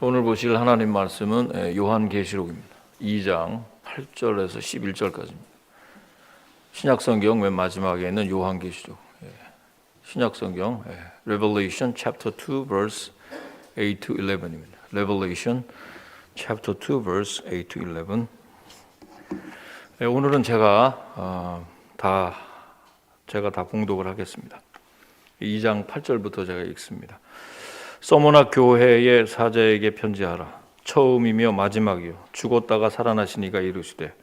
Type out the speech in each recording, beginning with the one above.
오늘 보실 하나님 말씀은 요한계시록입니다. 2장 8절에서 11절까지입니다. 신약성경 맨 마지막에 있는 요한계시록. 신약성경 Revelation chapter 2 verse 8 to 11입니다. Revelation chapter 2 verse 8 to 11. 오늘은 제가 다 봉독을 하겠습니다. 2장 8절부터 제가 읽습니다. 서머나 교회의 사자에게 편지하라. 처음이며 마지막이요 죽었다가 살아나신 이가 이르시되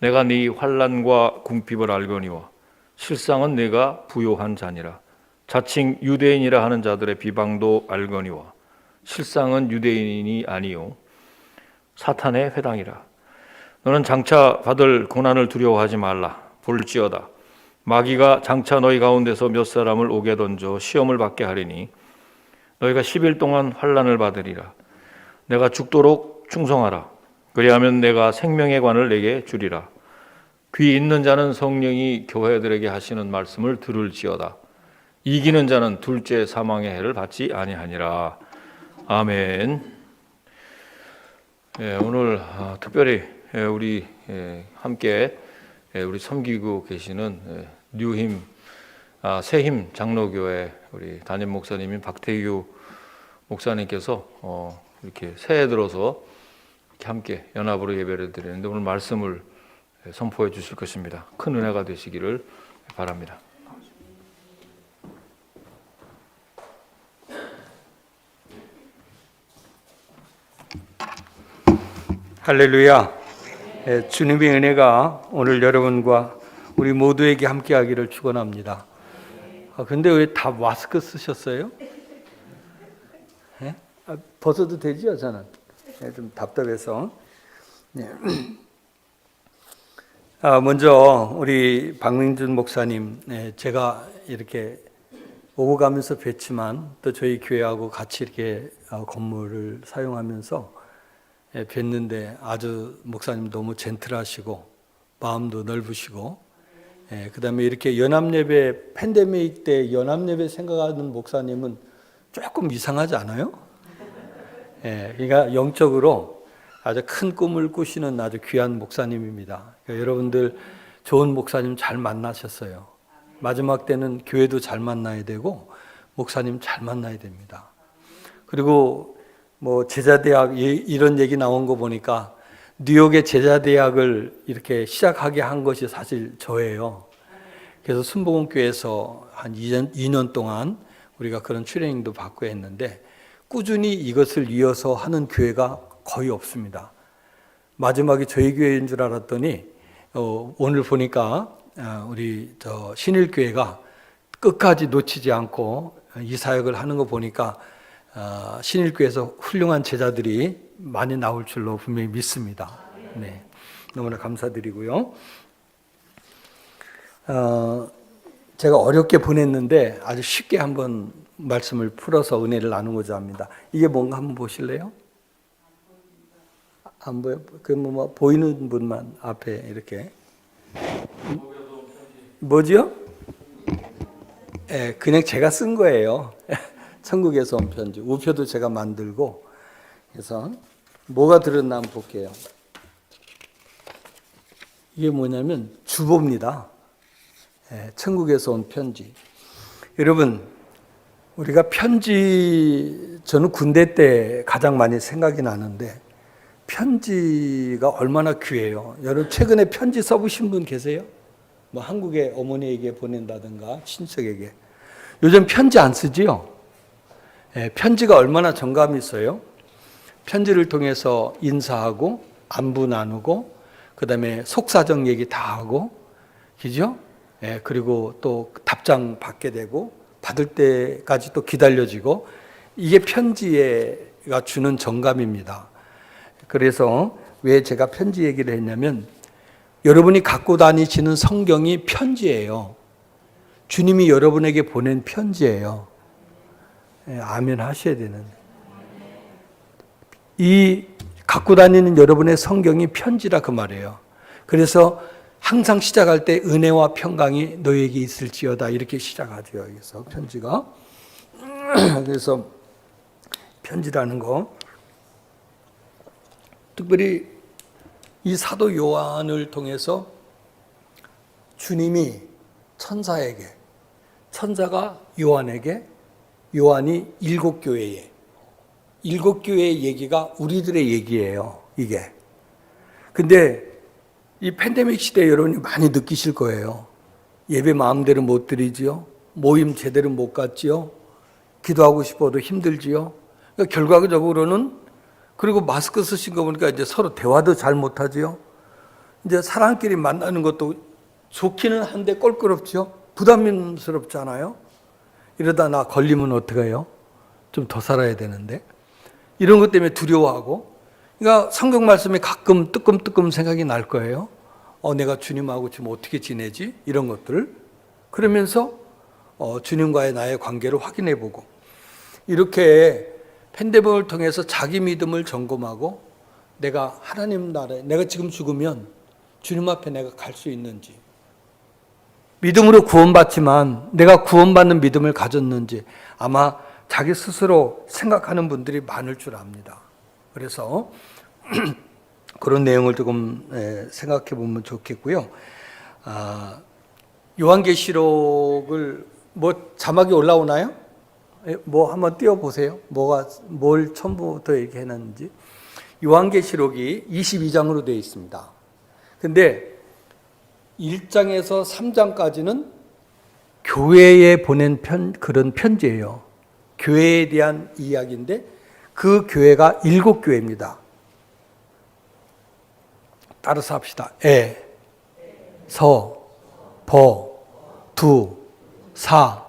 내가 네 환난과 궁핍을 알거니와 실상은 네가 부요한 자니라. 자칭 유대인이라 하는 자들의 비방도 알거니와 실상은 유대인이 아니요 사탄의 회당이라. 너는 장차 받을 고난을 두려워하지 말라. 볼지어다 마귀가 장차 너희 가운데서 몇 사람을 옥에 던져 시험을 받게 하리니 너희가 10일 동안 환난을 받으리라. 내가 죽도록 충성하라. 그리하면 내가 생명의 관을 내게 주리라. 귀 있는 자는 성령이 교회들에게 하시는 말씀을 들을지어다. 이기는 자는 둘째 사망의 해를 받지 아니하니라. 아멘. 오늘 특별히 우리 함께 우리 섬기고 계시는 뉴힘 새힘 장로교회 우리 담임 목사님인 박태규 목사님께서 이렇게 새해 들어서 이렇게 함께 연합으로 예배를 드리는데 오늘 말씀을 선포해 주실 것입니다. 큰 은혜가 되시기를 바랍니다. 할렐루야. 주님의 은혜가 오늘 여러분과 우리 모두에게 함께하기를 축원합니다. 근데 왜 다 마스크 쓰셨어요? 벗어도 되죠, 저는. 좀 답답해서. 네. 먼저 우리 박명준 목사님, 제가 이렇게 오고 가면서 뵀지만 또 저희 교회하고 같이 이렇게 건물을 사용하면서 뵀는데 아주 목사님 너무 젠틀하시고 마음도 넓으시고, 그 다음에 이렇게 연합예배, 팬데믹 때 연합예배 생각하는 목사님은 조금 이상하지 않아요? 그러니까 영적으로 아주 큰 꿈을 꾸시는 아주 귀한 목사님입니다. 그러니까 여러분들 좋은 목사님 잘 만나셨어요. 마지막 때는 교회도 잘 만나야 되고 목사님 잘 만나야 됩니다. 그리고 뭐 제자대학 이런 얘기 나온 거 보니까 뉴욕의 제자대학을 이렇게 시작하게 한 것이 사실 저예요. 그래서 순복음교회에서 한 2년 동안 우리가 그런 트레이닝도 받고 했는데 꾸준히 이것을 이어서 하는 교회가 거의 없습니다. 마지막에 저희 교회인 줄 알았더니 오늘 보니까 우리 신일교회가 끝까지 놓치지 않고 이 사역을 하는 거 보니까 신일교회에서 훌륭한 제자들이 많이 나올 줄로 분명히 믿습니다. 네, 너무나 감사드리고요. 제가 어렵게 보냈는데 아주 쉽게 한번 말씀을 풀어서 은혜를 나누고자 합니다. 이게 뭔가 한번 보실래요? 안 보여? 뭐 보이는 분만 앞에 이렇게. 뭐죠? 그냥 제가 쓴 거예요. 천국에서 온 편지. 우표도 제가 만들고. 그래서 뭐가 들었나 한번 볼게요. 이게 뭐냐면 주보입니다. 천국에서 온 편지. 여러분, 우리가 편지, 저는 군대 때 가장 많이 생각이 나는데 편지가 얼마나 귀해요. 여러분 최근에 편지 써보신 분 계세요? 뭐 한국의 어머니에게 보낸다든가 친척에게. 요즘 편지 안 쓰지요? 편지가 얼마나 정감이 있어요? 편지를 통해서 인사하고 안부 나누고 그 다음에 속사정 얘기 다 하고, 그죠? 그리고 또 답장 받게 되고 받을 때까지 또 기다려지고, 이게 편지가 주는 정감입니다. 그래서 왜 제가 편지 얘기를 했냐면 여러분이 갖고 다니시는 성경이 편지예요. 주님이 여러분에게 보낸 편지예요. 아멘 하셔야 되는. 이 갖고 다니는 여러분의 성경이 편지라 그 말이에요. 그래서 항상 시작할 때 은혜와 평강이 너에게 있을지어다 이렇게 시작하죠. 여기서 편지가. 그래서 편지라는 거 특별히 이 사도 요한을 통해서 주님이 천사가 요한에게, 요한이 7교회의 얘기가 우리들의 얘기예요, 이게. 근데 이 팬데믹 시대에 여러분이 많이 느끼실 거예요. 예배 마음대로 못 드리지요. 모임 제대로 못 갔지요. 기도하고 싶어도 힘들지요. 그러니까 결과적으로는, 그리고 마스크 쓰신 거 보니까 이제 서로 대화도 잘 못하지요. 이제 사람끼리 만나는 것도 좋기는 한데 껄끄럽지요. 부담스럽잖아요. 이러다 나 걸리면 어떡해요? 좀 더 살아야 되는데. 이런 것 때문에 두려워하고. 그러니까 성경 말씀이 가끔 뜨끔뜨끔 생각이 날 거예요. 내가 주님하고 지금 어떻게 지내지? 이런 것들을. 그러면서 주님과의 나의 관계를 확인해 보고. 이렇게 팬데믹을 통해서 자기 믿음을 점검하고, 내가 하나님 나라에, 내가 지금 죽으면 주님 앞에 내가 갈 수 있는지, 믿음으로 구원받지만 내가 구원받는 믿음을 가졌는지 아마 자기 스스로 생각하는 분들이 많을 줄 압니다. 그래서 그런 내용을 조금 생각해 보면 좋겠고요. 요한계시록을 자막이 올라오나요? 한번 띄워보세요. 뭘 처음부터 얘기해놨는지. 요한계시록이 22장으로 되어 있습니다. 근데 1장에서 3장까지는 교회에 보낸 그런 편지예요. 교회에 대한 이야기인데 그 교회가 7교회입니다. 따라서 합시다. 서, 버, 두, 사,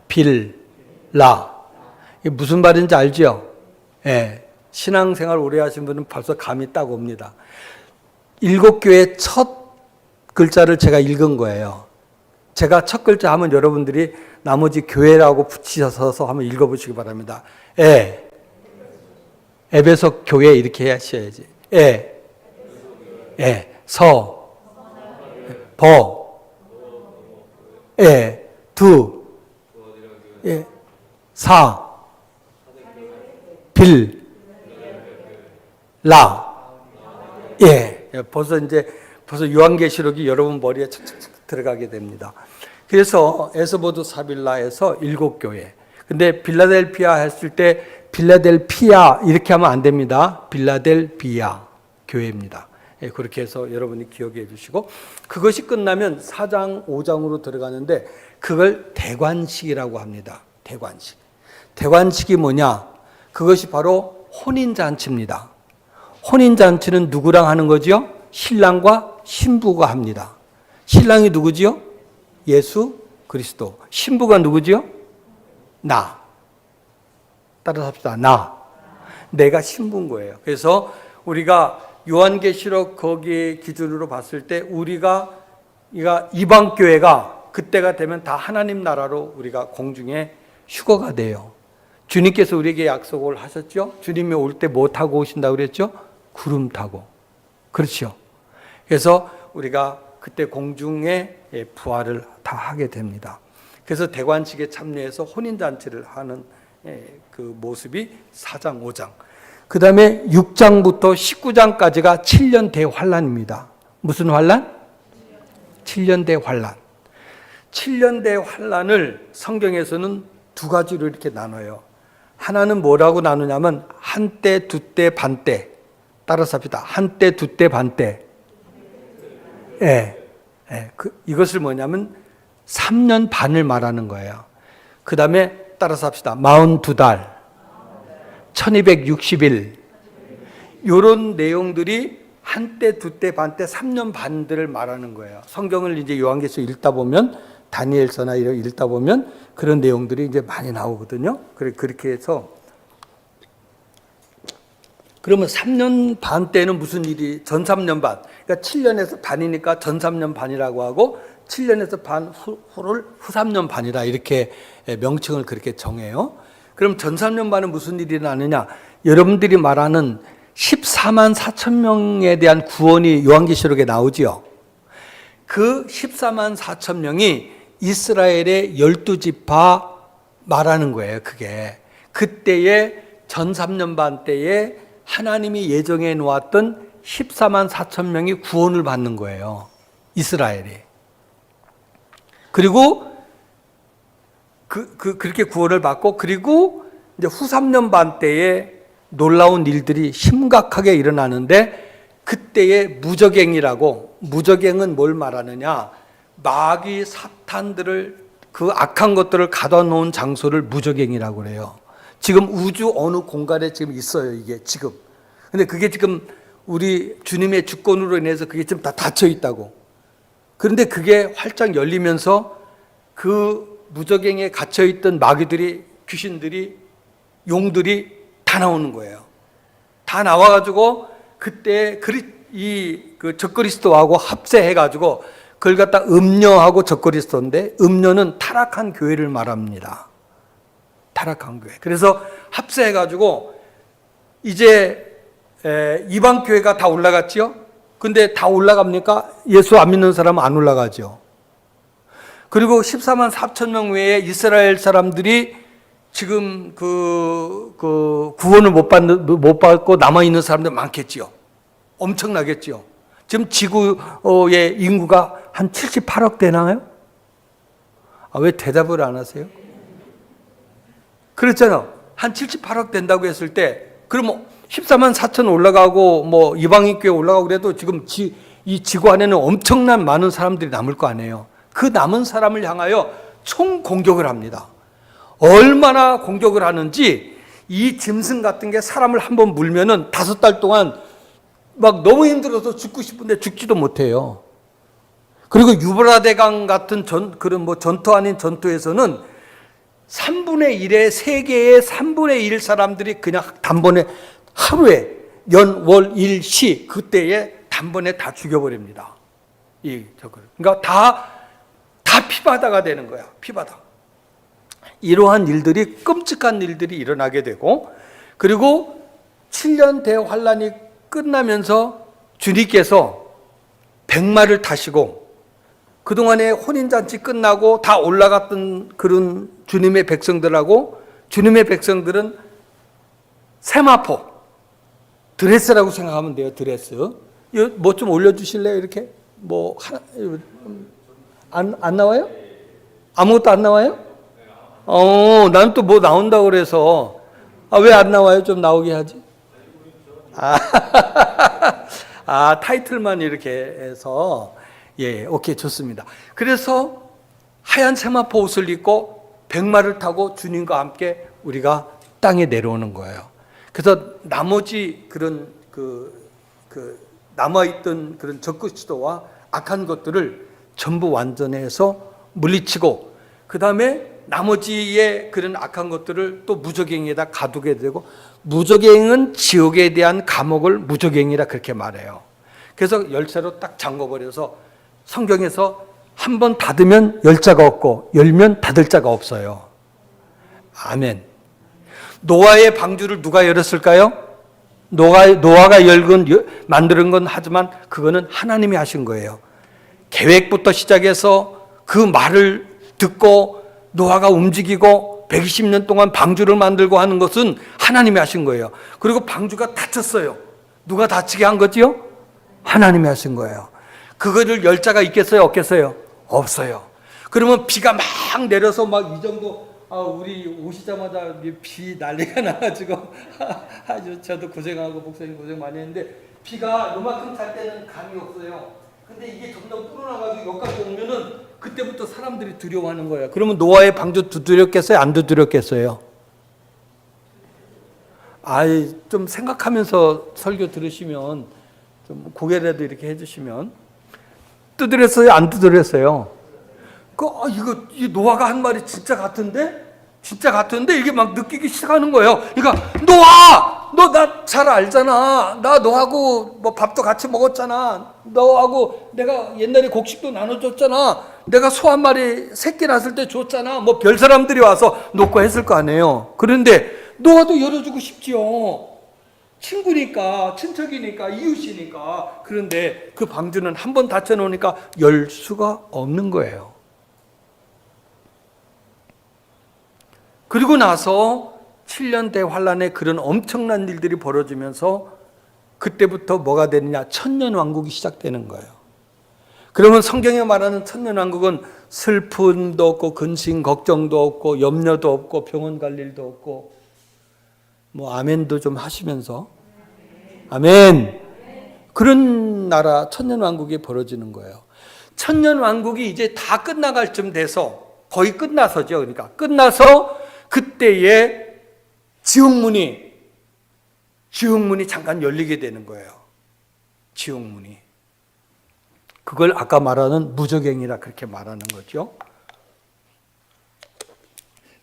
빌, 라. 이게 무슨 말인지 알죠? 신앙생활 오래 하신 분은 벌써 감이 딱 옵니다. 7교회의 첫 글자를 제가 읽은 거예요. 제가 첫 글자 하면 여러분들이 나머지 교회라고 붙이셔서 한번 읽어보시기 바랍니다. 에베소 교회 이렇게 하셔야지. 서, 버, 두, 사, 빌, 라. 벌써 요한계시록이 여러분 머리에 착착착 들어가게 됩니다. 그래서 에스보드 사빌라에서 7교회. 근데 빌라델피아 했을 때 빌라델피아 이렇게 하면 안 됩니다. 빌라델비아 교회입니다. 그렇게 해서 여러분이 기억해 주시고, 그것이 끝나면 4장, 5장으로 들어가는데 그걸 대관식이라고 합니다. 대관식. 대관식이 뭐냐? 그것이 바로 혼인잔치입니다. 혼인잔치는 누구랑 하는 거지요? 신랑과 신부가 합니다. 신랑이 누구지요? 예수 그리스도. 신부가 누구지요? 나. 따라서 합시다. 내가 신부인 거예요. 그래서 우리가 요한계시록 거기 기준으로 봤을 때 우리가 이방 교회가 그때가 되면 다 하나님 나라로 우리가 공중에 휴거가 돼요. 주님께서 우리에게 약속을 하셨죠? 주님이 올 때 뭐 타고 오신다고 그랬죠? 구름 타고. 그렇죠. 그래서 우리가 그때 공중에 부활을 다 하게 됩니다. 그래서 대관식에 참여해서 혼인잔치를 하는 그 모습이 4장, 5장. 그 다음에 6장부터 19장까지가 7년 대환란입니다. 무슨 환란? 7년 대환란. 7년 대환란을 성경에서는 두 가지로 이렇게 나눠요. 하나는 뭐라고 나누냐면 한때, 두때, 반때. 따라서 합시다. 한때, 두때, 반때. 이것을 뭐냐면 3년 반을 말하는 거예요. 그 다음에 따라서 합시다. 42달, 1260일. 이런 내용들이 한때, 두때, 반때, 3년 반들을 말하는 거예요. 성경을 이제 요한계시록 읽다 보면, 다니엘서나 이렇게 읽다 보면 그런 내용들이 이제 많이 나오거든요. 그렇게 해서 그러면 3년 반 때는 무슨 일이, 전 3년 반. 그러니까 7년에서 반이니까 전 3년 반이라고 하고 7년에서 반 후를 후 3년 반이라 이렇게 명칭을 그렇게 정해요. 그럼 전 3년 반은 무슨 일이 나느냐? 여러분들이 말하는 14만 4천 명에 대한 구원이 요한계시록에 나오지요. 그 14만 4천 명이 이스라엘의 12지파 말하는 거예요. 그게 그때의 전 3년 반 때에 하나님이 예정해 놓았던 14만 4천 명이 구원을 받는 거예요. 이스라엘이. 그리고 그렇게 구원을 받고, 그리고 이제 후 3년 반 때에 놀라운 일들이 심각하게 일어나는데, 그때의 무저갱이라고, 무저갱은 뭘 말하느냐, 마귀 사탄들을, 그 악한 것들을 가둬 놓은 장소를 무저갱이라고 그래요. 지금 우주 어느 공간에 지금 있어요, 이게 지금. 근데 그게 지금 우리 주님의 주권으로 인해서 그게 지금 다 닫혀 있다고. 그런데 그게 활짝 열리면서 그 무저갱에 갇혀 있던 마귀들이, 귀신들이, 용들이 다 나오는 거예요. 다 나와가지고 그때 그 적그리스도하고 합세해가지고 그걸 갖다 음녀하고 적그리스도인데, 음녀는 타락한 교회를 말합니다. 타락한 교회. 그래서 합세해가지고 이제 이방 교회가 다 올라갔지요. 근데 다 올라갑니까? 예수 안 믿는 사람은 안 올라가죠. 그리고 14만 4천 명 외에 이스라엘 사람들이 지금 그 구원을 못 받고 남아있는 사람들 많겠지요. 엄청나겠지요. 지금 지구의 인구가 한 78억 되나요? 왜 대답을 안 하세요? 그렇잖아. 한 78억 된다고 했을 때, 그럼 14만 4천 올라가고 뭐 이방인 교회 올라가고 그래도 지금 이 지구 안에는 엄청난 많은 사람들이 남을 거 아니에요. 그 남은 사람을 향하여 총 공격을 합니다. 얼마나 공격을 하는지, 이 짐승 같은 게 사람을 한번 물면은 5달 동안 막 너무 힘들어서 죽고 싶은데 죽지도 못해요. 그리고 유브라데강 같은 그런 뭐 전투 아닌 전투에서는 3분의 1의 세계의 3분의 1 사람들이 그냥 단번에 하루에 월, 일, 시 그때에 단번에 다 죽여버립니다. 그러니까 다 피바다가 되는 거야. 피바다. 이러한 일들이, 끔찍한 일들이 일어나게 되고, 그리고 7년 대환란이 끝나면서 주님께서 백마를 타시고, 그동안에 혼인잔치 끝나고 다 올라갔던 그런 주님의 백성들하고, 주님의 백성들은 세마포, 드레스라고 생각하면 돼요. 드레스. 이거 뭐 좀 올려주실래요? 이렇게 뭐 안 나와요? 아무것도 안 나와요? 난 또 뭐 나온다고 그래서. 왜 안 나와요? 좀 나오게 하지. 타이틀만 이렇게 해서. 예, 오케이, 좋습니다. 그래서 하얀 세마포 옷을 입고 백마를 타고 주님과 함께 우리가 땅에 내려오는 거예요. 그래서 나머지 그런 남아있던 그런 적그리스도와 악한 것들을 전부 완전해서 물리치고, 그 다음에 나머지의 그런 악한 것들을 또 무저갱이에다 가두게 되고, 무저갱은 지옥에 대한 감옥을 무저갱이라 그렇게 말해요. 그래서 열쇠로 딱 잠궈버려서 성경에서 한 번 닫으면 열 자가 없고 열면 닫을 자가 없어요. 아멘. 노아의 방주를 누가 열었을까요? 노아가 만드는 건 하지만 그거는 하나님이 하신 거예요. 계획부터 시작해서 그 말을 듣고 노아가 움직이고 120년 동안 방주를 만들고 하는 것은 하나님이 하신 거예요. 그리고 방주가 닫혔어요. 누가 닫히게 한 거지요? 하나님이 하신 거예요. 그거를 열 자가 있겠어요? 없겠어요? 없어요. 그러면 비가 막 내려서 막 이 정도, 우리 오시자마자 비 난리가 나가지고 아주 저도 고생하고 목사님 고생 많이 했는데, 비가 요만큼 찰 때는 감이 없어요. 근데 이게 점점 불어나가지고 여기까지 오면은 그때부터 사람들이 두려워하는 거예요. 그러면 노아의 방주 두드렸겠어요? 안 두드렸겠어요? 좀 생각하면서 설교 들으시면, 좀 고개라도 이렇게 해주시면. 두드렸어요? 안 두드렸어요? 이 노아가 한 말이 진짜 같은데 이게 막 느끼기 시작하는 거예요. 그러니까 노아, 너 나 잘 알잖아. 나 너하고 뭐 밥도 같이 먹었잖아. 너하고 내가 옛날에 곡식도 나눠줬잖아. 내가 소 한 마리 새끼 낳았을 때 줬잖아. 뭐 별 사람들이 와서 놓고 했을 거 아니에요. 그런데 노아도 열어주고 싶지요. 친구니까, 친척이니까, 이웃이니까. 그런데 그 방주는 한 번 닫혀놓으니까 열 수가 없는 거예요. 그리고 나서 7년 대환란에 그런 엄청난 일들이 벌어지면서 그때부터 뭐가 되느냐? 천년왕국이 시작되는 거예요. 그러면 성경에 말하는 천년왕국은 슬픔도 없고 근심 걱정도 없고 염려도 없고 병원 갈 일도 없고 뭐 아멘도 좀 하시면서 아멘. 그런 나라 천년왕국이 벌어지는 거예요. 천년왕국이 이제 다 끝나갈 쯤 돼서 거의 끝나서죠. 그러니까 끝나서 그때에 지옥문이 잠깐 열리게 되는 거예요. 지옥문이. 그걸 아까 말하는 무저갱이라 그렇게 말하는 거죠.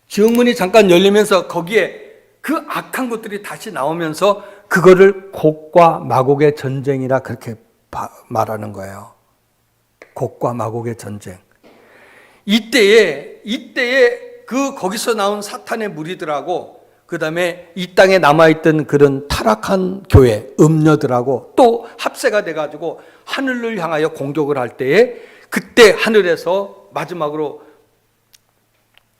지옥문이 잠깐 열리면서 거기에 그 악한 것들이 다시 나오면서 그거를 곡과 마곡의 전쟁이라 그렇게 말하는 거예요. 곡과 마곡의 전쟁. 이때에 거기서 나온 사탄의 무리들하고 그 다음에 이 땅에 남아있던 그런 타락한 교회, 음녀들하고 또 합세가 돼가지고 하늘을 향하여 공격을 할 때에 그때 하늘에서 마지막으로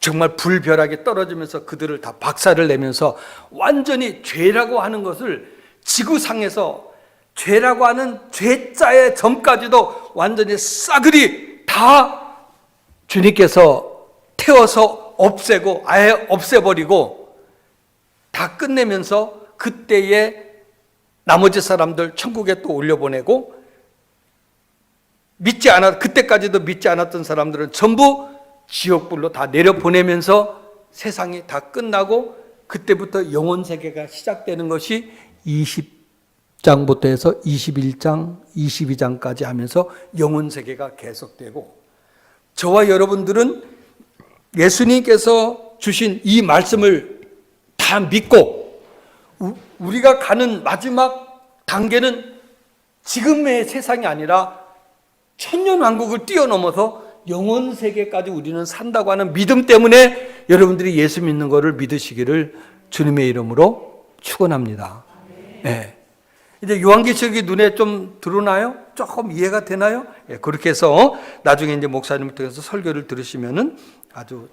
정말 불벼락이 떨어지면서 그들을 다 박살을 내면서 완전히 죄라고 하는 것을 지구상에서 죄라고 하는 죄자의 점까지도 완전히 싸그리 다 주님께서 태워서 없애고 아예 없애버리고 다 끝내면서 그때에 나머지 사람들 천국에 또 올려보내고 그때까지도 믿지 않았던 사람들은 전부 지옥불로 다 내려보내면서 세상이 다 끝나고 그때부터 영혼세계가 시작되는 것이 20장부터 해서 21장, 22장까지 하면서 영혼세계가 계속되고 저와 여러분들은 예수님께서 주신 이 말씀을 다 믿고 우리가 가는 마지막 단계는 지금의 세상이 아니라 천년왕국을 뛰어넘어서 영혼세계까지 우리는 산다고 하는 믿음 때문에 여러분들이 예수 믿는 것을 믿으시기를 주님의 이름으로 축원합니다. 네. 이제 요한계시록이 눈에 좀 들어오나요? 조금 이해가 되나요? 네, 그렇게 해서 나중에 이제 목사님을 통해서 설교를 들으시면은 아주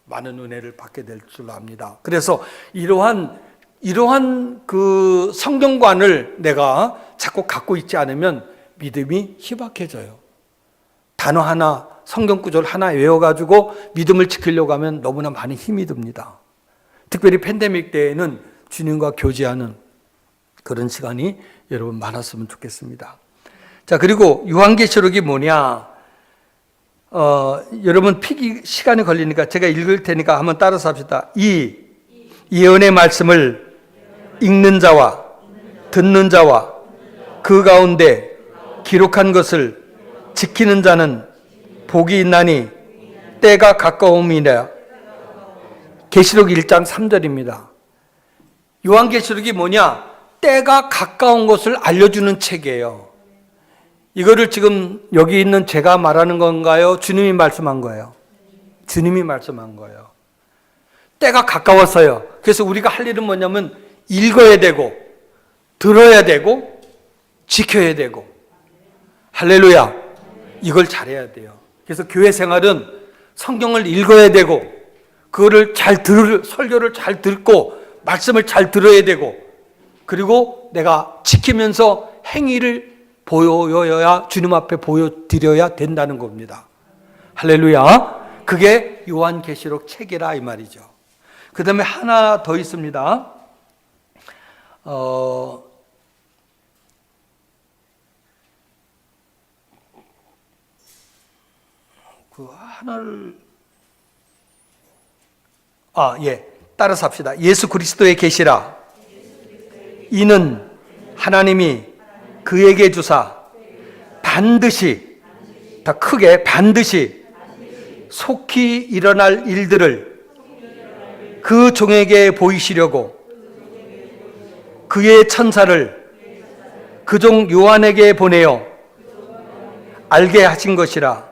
많은 은혜를 받게 될 줄 압니다. 그래서 이러한 그 성경관을 내가 자꾸 갖고 있지 않으면 믿음이 희박해져요. 단어 하나, 성경 구절 하나 외워가지고 믿음을 지키려고 하면 너무나 많이 힘이 듭니다. 특별히 팬데믹 때에는 주님과 교제하는 그런 시간이 여러분 많았으면 좋겠습니다. 자, 그리고 요한계시록이 뭐냐? 여러분 피기 시간이 걸리니까 제가 읽을 테니까 한번 따라서 합시다. 이 예언의 말씀을 읽는 자와 듣는 자와 그 가운데 기록한 것을 지키는 자는 복이 있나니 때가 가까움이라. 계시록 1장 3절입니다. 요한계시록이 뭐냐? 때가 가까운 것을 알려주는 책이에요. 이거를 지금 여기 있는 제가 말하는 건가요? 주님이 말씀한 거예요. 주님이 말씀한 거예요. 때가 가까웠어요. 그래서 우리가 할 일은 뭐냐면 읽어야 되고 들어야 되고 지켜야 되고. 할렐루야. 이걸 잘해야 돼요. 그래서 교회 생활은 성경을 읽어야 되고 그거를 설교를 잘 듣고 말씀을 잘 들어야 되고 그리고 내가 지키면서 행위를 보여야 주님 앞에 보여드려야 된다는 겁니다. 할렐루야. 그게 요한계시록 책이라 이 말이죠. 그 다음에 하나 더 있습니다. 그 하나를 따라서 합시다. 예수 그리스도의 계시라. 이는 하나님이 그에게 주사 반드시, 더 크게 반드시 속히 일어날 일들을 그 종에게 보이시려고 그의 천사를 그 종 요한에게 보내어 알게 하신 것이라.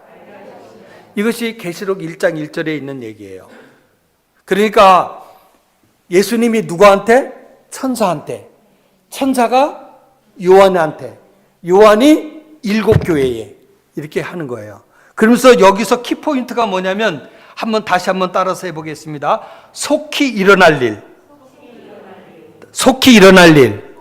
이것이 계시록 1장 1절에 있는 얘기예요. 그러니까 예수님이 누구한테? 천사한테. 천사가 요한한테. 요한이 7교회에 이렇게 하는 거예요. 그러면서 여기서 키포인트가 뭐냐면 한번 다시 한번 따라서 해보겠습니다. 속히 일어날 일. 속히 일어날 일.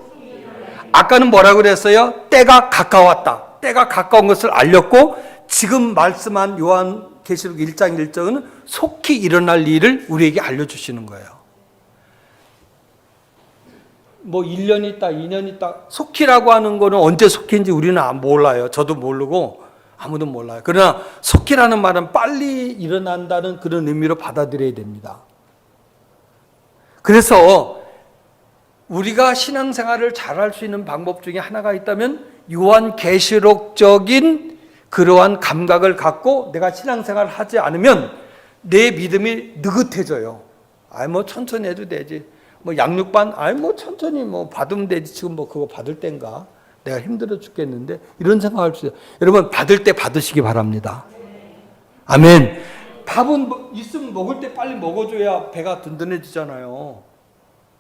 아까는 뭐라고 그랬어요? 때가 가까웠다. 때가 가까운 것을 알렸고, 지금 말씀한 요한계시록 1장 1절은 속히 일어날 일을 우리에게 알려주시는 거예요. 뭐 1년 있다, 2년 있다. 속히라고 하는 거는 언제 속히인지 우리는 몰라요. 저도 모르고 아무도 몰라요. 그러나 속히라는 말은 빨리 일어난다는 그런 의미로 받아들여야 됩니다. 그래서 우리가 신앙생활을 잘할 수 있는 방법 중에 하나가 있다면 요한계시록적인 그러한 감각을 갖고 내가 신앙생활을 하지 않으면 내 믿음이 느긋해져요. 뭐 천천히 해도 되지. 뭐 양육반, 뭐 천천히 뭐 받으면 되지. 지금 뭐 그거 받을 때인가? 내가 힘들어 죽겠는데 이런 생각할 수 있어요. 여러분 받을 때 받으시기 바랍니다. 아멘. 밥은 있으면 먹을 때 빨리 먹어줘야 배가 든든해지잖아요.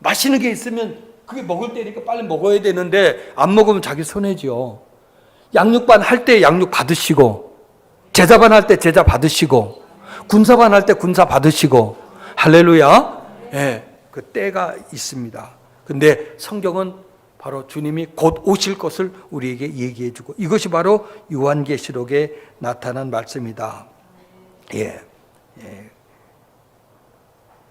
맛있는 게 있으면 그게 먹을 때니까 빨리 먹어야 되는데 안 먹으면 자기 손해지요. 양육반 할 때 양육 받으시고, 제자반 할 때 제자 받으시고, 군사반 할 때 군사 받으시고, 할렐루야. 예, 그 때가 있습니다. 근데 성경은 바로 주님이 곧 오실 것을 우리에게 얘기해 주고, 이것이 바로 요한계시록에 나타난 말씀이다. 예.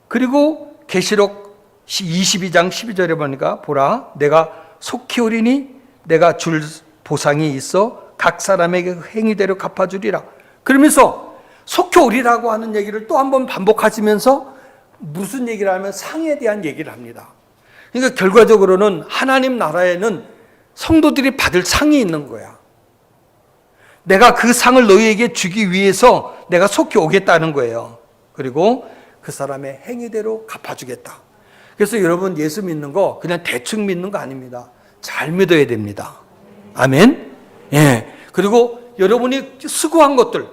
그리고 계시록 22장 12절에 보니까 보라 내가 속히 오리니 내가 줄 보상이 있어 각 사람에게 행위대로 갚아주리라. 그러면서 속히 오리라고 하는 얘기를 또 한 번 반복하시면서 무슨 얘기를 하면 상에 대한 얘기를 합니다. 그러니까 결과적으로는 하나님 나라에는 성도들이 받을 상이 있는 거야. 내가 그 상을 너희에게 주기 위해서 내가 속히 오겠다는 거예요. 그리고 그 사람의 행위대로 갚아주겠다. 그래서 여러분 예수 믿는 거 그냥 대충 믿는 거 아닙니다. 잘 믿어야 됩니다. 아멘. 예. 그리고 여러분이 수고한 것들,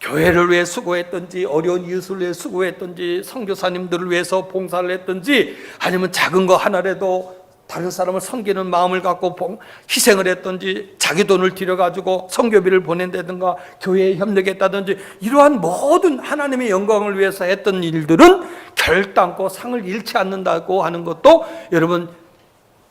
교회를 위해 수고했든지 어려운 이웃을 위해 수고했든지 선교사님들을 위해서 봉사를 했든지 아니면 작은 거 하나라도 다른 사람을 섬기는 마음을 갖고 희생을 했든지 자기 돈을 들여가지고 선교비를 보낸다든가 교회에 협력했다든지 이러한 모든 하나님의 영광을 위해서 했던 일들은 결단코 상을 잃지 않는다고 하는 것도 여러분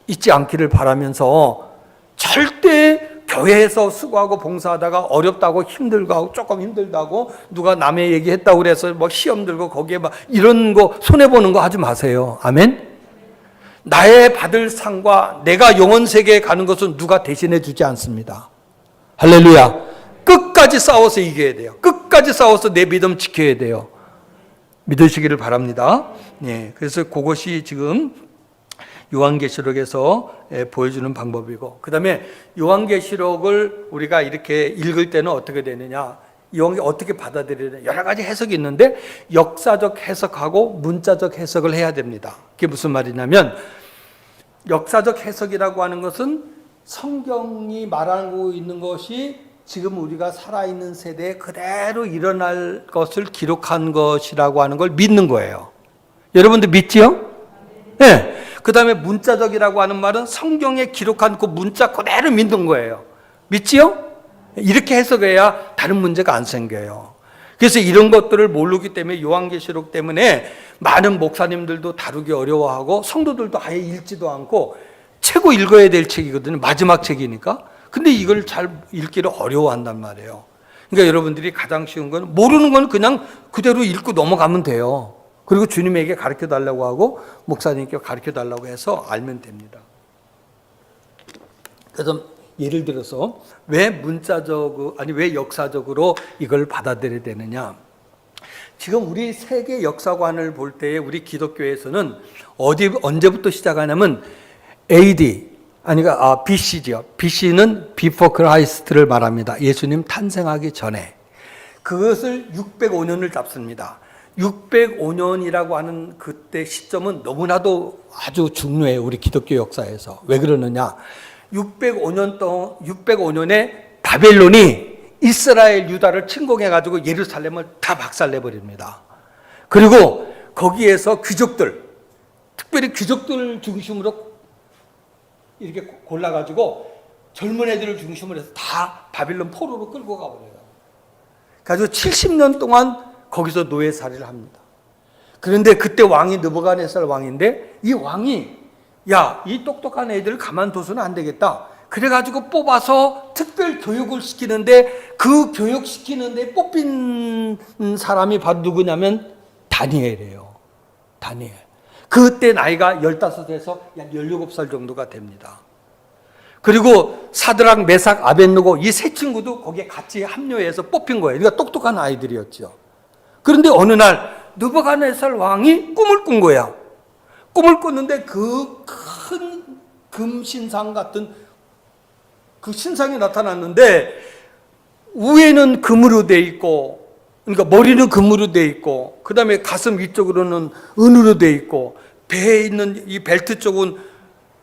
잊지 않기를 바라면서 절대 교회에서 수고하고 봉사하다가 어렵다고 힘들고 조금 힘들다고 누가 남의 얘기했다고 그래서 뭐 시험 들고 거기에 막 이런 거 손해보는 거 하지 마세요. 아멘. 나의 받을 상과 내가 영원 세계에 가는 것은 누가 대신해 주지 않습니다. 할렐루야. 끝까지 싸워서 이겨야 돼요. 끝까지 싸워서 내 믿음 지켜야 돼요. 믿으시기를 바랍니다. 네, 그래서 그것이 지금 요한계시록에서 보여주는 방법이고, 그 다음에 요한계시록을 우리가 이렇게 읽을 때는 어떻게 되느냐, 요한계 어떻게 받아들이느냐, 여러 가지 해석이 있는데 역사적 해석하고 문자적 해석을 해야 됩니다. 그게 무슨 말이냐면, 역사적 해석이라고 하는 것은 성경이 말하고 있는 것이 지금 우리가 살아있는 세대에 그대로 일어날 것을 기록한 것이라고 하는 걸 믿는 거예요. 여러분들 믿지요? 네. 그 다음에 문자적이라고 하는 말은 성경에 기록한 그 문자 그대로 믿는 거예요. 믿지요? 이렇게 해석해야 다른 문제가 안 생겨요. 그래서 이런 것들을 모르기 때문에 요한계시록 때문에 많은 목사님들도 다루기 어려워하고 성도들도 아예 읽지도 않고 최고 읽어야 될 책이거든요. 마지막 책이니까. 근데 이걸 잘 읽기를 어려워한단 말이에요. 그러니까 여러분들이 가장 쉬운 건 모르는 건 그냥 그대로 읽고 넘어가면 돼요. 그리고 주님에게 가르쳐 달라고 하고 목사님께 가르쳐 달라고 해서 알면 됩니다. 그래서 예를 들어서 왜 왜 역사적으로 이걸 받아들여야 되느냐? 지금 우리 세계 역사관을 볼 때에 우리 기독교에서는 언제부터 시작하냐면 AD BC죠. BC는 Before Christ를 말합니다. 예수님 탄생하기 전에. 그것을 605년을 잡습니다. 605년이라고 하는 그때 시점은 너무나도 아주 중요해요. 우리 기독교 역사에서. 왜 그러느냐? 605년에 바벨론이 이스라엘 유다를 침공해가지고 예루살렘을 다 박살내버립니다. 그리고 거기에서 귀족들, 특별히 귀족들 중심으로 이렇게 골라가지고 젊은 애들을 중심으로 해서 다 바벨론 포로로 끌고 가버려요. 그래서 70년 동안 거기서 노예살이를 합니다. 그런데 그때 왕이 느부갓네살 왕인데 이 왕이 야, 이 똑똑한 애들을 가만둬서는 안 되겠다. 그래가지고 뽑아서 특별 교육을 시키는데 그 교육시키는데 뽑힌 사람이 바로 누구냐면 다니엘이에요. 다니엘. 그때 나이가 15에서 약 17살 정도가 됩니다. 그리고 사드락, 메삭, 아벳느고 이 세 친구도 거기에 같이 합류해서 뽑힌 거예요. 그러니까 똑똑한 아이들이었죠. 그런데 어느 날 느부갓네살 왕이 꿈을 꾼 거야. 꿈을 꿨는데 그 큰 금신상 같은 그 신상이 나타났는데 위에는 금으로 돼 있고, 그러니까 머리는 금으로 돼 있고, 그 다음에 가슴 위쪽으로는 은으로 돼 있고, 배에 있는 이 벨트 쪽은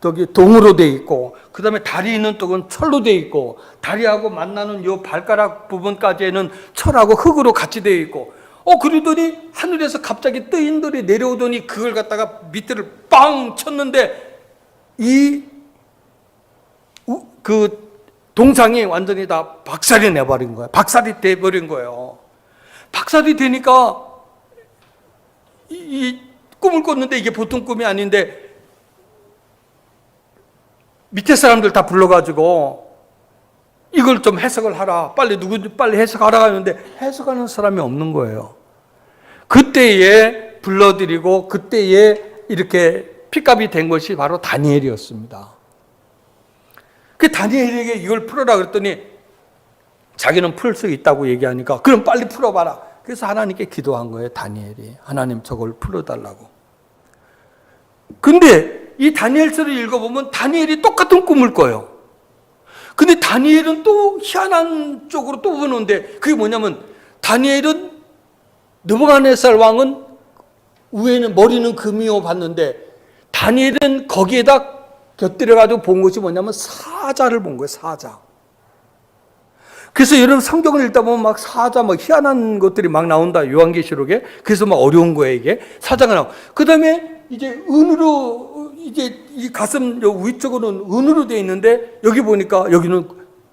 저기 동으로 돼 있고, 그 다음에 다리 있는 쪽은 철로 돼 있고, 다리하고 만나는 요 발가락 부분까지는 철하고 흙으로 같이 돼 있고, 그러더니 하늘에서 갑자기 뜨인들이 내려오더니 그걸 갖다가 밑에를 빵 쳤는데 그 동상이 완전히 다 박살이 내버린 거예요. 박살이 돼버린 거예요. 박살이 되니까 이 꿈을 꿨는데 이게 보통 꿈이 아닌데 밑에 사람들 다 불러가지고 이걸 좀 해석을 하라. 빨리 해석하라 하는데 해석하는 사람이 없는 거예요. 그때에 불러들이고 그때에 이렇게 핏값이 된 것이 바로 다니엘이었습니다. 그 다니엘에게 이걸 풀어라 그랬더니 자기는 풀 수 있다고 얘기하니까 그럼 빨리 풀어봐라. 그래서 하나님께 기도한 거예요. 다니엘이. 하나님 저걸 풀어달라고. 근데 이 다니엘서를 읽어보면 다니엘이 똑같은 꿈을 꿔요. 근데 다니엘은 또 희한한 쪽으로 또 보는데 그게 뭐냐면 다니엘은 느부갓네살 왕은 위에는 머리는 금이요 봤는데 다니엘은 거기에다 곁들여가지고 본 것이 뭐냐면 사자를 본 거예요. 사자. 그래서 여러분 성경을 읽다 보면 막 사자 막 희한한 것들이 막 나온다. 요한계시록에. 그래서 막 어려운 거예요 이게. 사자가 나오고. 그 다음에 이제 은으로 이제 이 가슴 위쪽으로는 은으로 되어 있는데 여기 보니까 여기는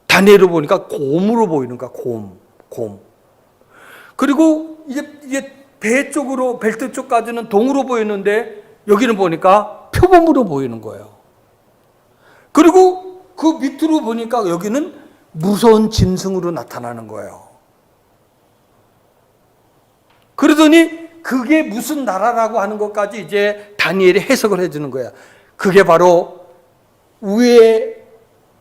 다니엘을 보니까 곰으로 보이는 거야. 곰. 그리고 이제 배 쪽으로 벨트 쪽까지는 동으로 보이는데 여기는 보니까 표범으로 보이는 거예요. 그리고 그 밑으로 보니까 여기는 무서운 짐승으로 나타나는 거예요. 그러더니 그게 무슨 나라라고 하는 것까지 이제 다니엘이 해석을 해주는 거야. 그게 바로 위에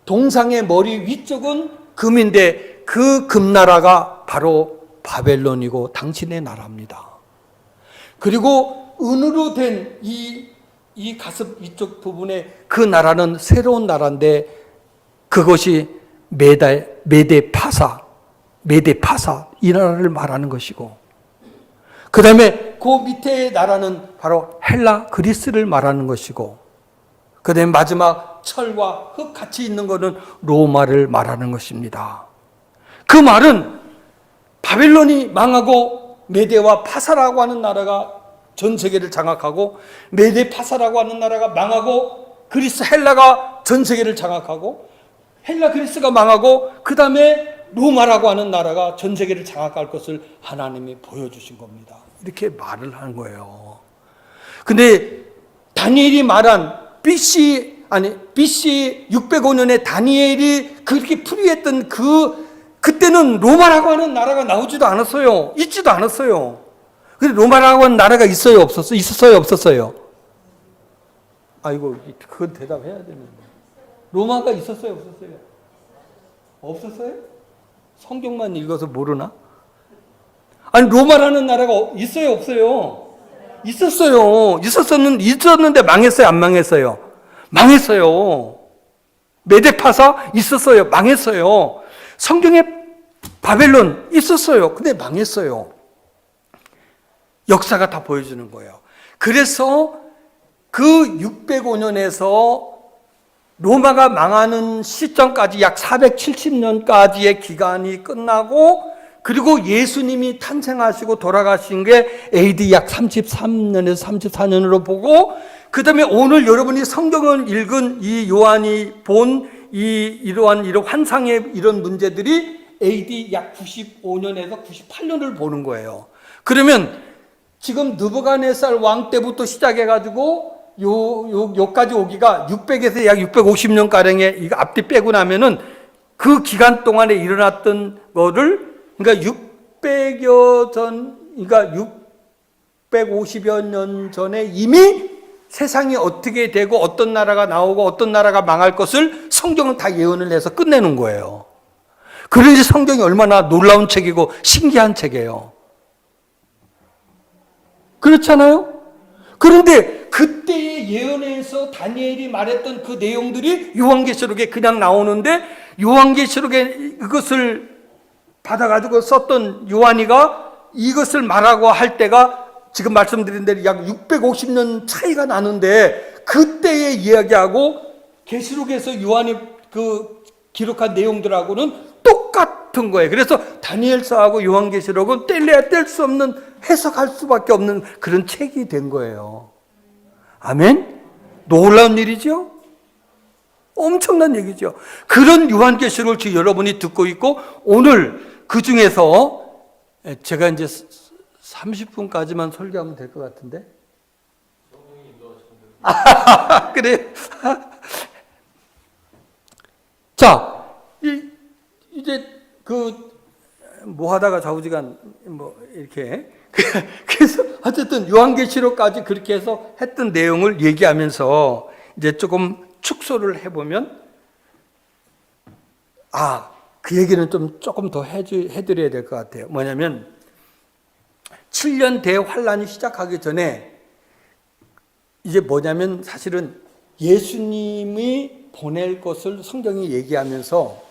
동상의 머리 위쪽은 금인데 그 금나라가 바로 바벨론이고 당신의 나라입니다. 그리고 은으로 된 이 가슴 위쪽 부분에 그 나라는 새로운 나라인데 그것이 메데파사 이 나라를 말하는 것이고 그 다음에 그 밑에 나라는 바로 헬라 그리스를 말하는 것이고 그 다음에 마지막 철과 흙 같이 있는 것은 로마를 말하는 것입니다. 그 말은 바벨론이 망하고 메데와 파사라고 하는 나라가 전 세계를 장악하고 메데 파사라고 하는 나라가 망하고 그리스 헬라가 전 세계를 장악하고 헬라 그리스가 망하고 그 다음에 로마라고 하는 나라가 전 세계를 장악할 것을 하나님이 보여주신 겁니다. 이렇게 말을 한 거예요. 근데 다니엘이 말한 BC 605년에 다니엘이 그렇게 풀이했던 그때는 로마라고 하는 나라가 나오지도 않았어요. 있지도 않았어요. 근데 로마라고 하는 나라가 있어요, 없었어요? 있었어요, 없었어요? 아이고, 그건 대답해야 되는데. 로마가 있었어요, 없었어요? 없었어요? 성경만 읽어서 모르나? 아니, 로마라는 나라가 있어요, 없어요? 있었어요. 있었는데 망했어요, 안 망했어요? 망했어요. 메데파사 있었어요, 망했어요. 성경에 바벨론 있었어요, 근데 망했어요. 역사가 다 보여주는 거예요. 그래서 그 605년에서 로마가 망하는 시점까지 약 470년까지의 기간이 끝나고 그리고 예수님이 탄생하시고 돌아가신 게 AD 약 33년에서 34년으로 보고 그 다음에 오늘 여러분이 성경을 읽은 이 요한이 본 이러한 환상의 이런 문제들이 AD 약 95년에서 98년을 보는 거예요. 그러면 지금 느부갓네살 왕 때부터 시작해가지고 요까지 오기가 600에서 약 650년 가량의 이거 앞뒤 빼고 나면은 그 기간 동안에 일어났던 거를 그러니까 600여 전 그러니까 650여 년 전에 이미 세상이 어떻게 되고 어떤 나라가 나오고 어떤 나라가 망할 것을 성경은 다 예언을 해서 끝내는 거예요. 그러니 성경이 얼마나 놀라운 책이고 신기한 책이에요. 그렇잖아요? 그런데 그때의 예언에서 다니엘이 말했던 그 내용들이 요한계시록에 그냥 나오는데 요한계시록에 이것을 받아가지고 썼던 요한이가 이것을 말하고 할 때가 지금 말씀드린 대로 약 650년 차이가 나는데 그때의 이야기하고 계시록에서 요한이 그 기록한 내용들하고는 똑같은 거예요. 그래서 다니엘서하고 요한계시록은 뗄래야 뗄 수 없는 해석할 수밖에 없는 그런 책이 된 거예요. 아멘? 놀라운 일이죠? 엄청난 얘기죠. 그런 요한계시록을 지금 여러분이 듣고 있고 오늘 그 중에서 제가 이제 30분까지만 설교하면 될 것 같은데. 그래. 자, 이제 뭐 하다가 좌우지간 뭐 이렇게 그래서 어쨌든 요한계시록까지 그렇게 해서 했던 내용을 얘기하면서 이제 조금 축소를 해보면 그 얘기는 좀 조금 더 해드려야 될 것 같아요. 뭐냐면 7년 대환란이 시작하기 전에 이제 뭐냐면 사실은 예수님이 보낼 것을 성경이 얘기하면서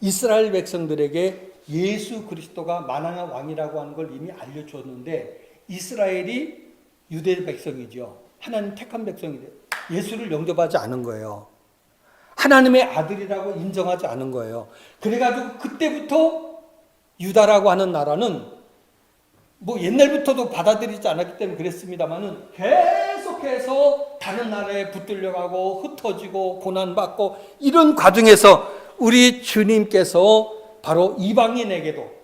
이스라엘 백성들에게 예수 그리스도가 만왕의 왕이라고 하는 걸 이미 알려주었는데 이스라엘이 유대 백성이죠. 하나님 택한 백성인데 예수를 영접하지 않은 거예요. 하나님의 아들이라고 인정하지 않은 거예요. 그래가지고 그때부터 유다라고 하는 나라는 뭐 옛날부터도 받아들이지 않았기 때문에 그랬습니다만은 계속해서 다른 나라에 붙들려가고 흩어지고 고난받고 이런 과정에서 우리 주님께서 바로 이방인에게도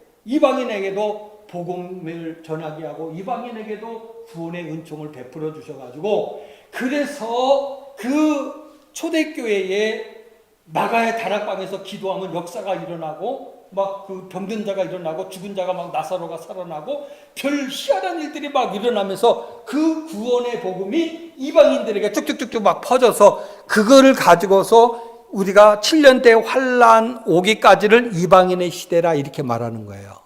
복음을 전하게 하고 이방인에게도 구원의 은총을 베풀어 주셔가지고 그래서 그 초대교회에 나가의 다락방에서 기도하면 역사가 일어나고 막 그 병든 자가 일어나고 죽은 자가 막 나사로가 살아나고 별 희한한 일들이 막 일어나면서 그 구원의 복음이 이방인들에게 쭉쭉쭉쭉 막 퍼져서 그거를 가지고서 우리가 7년대 환란 오기까지를 이방인의 시대라 이렇게 말하는 거예요.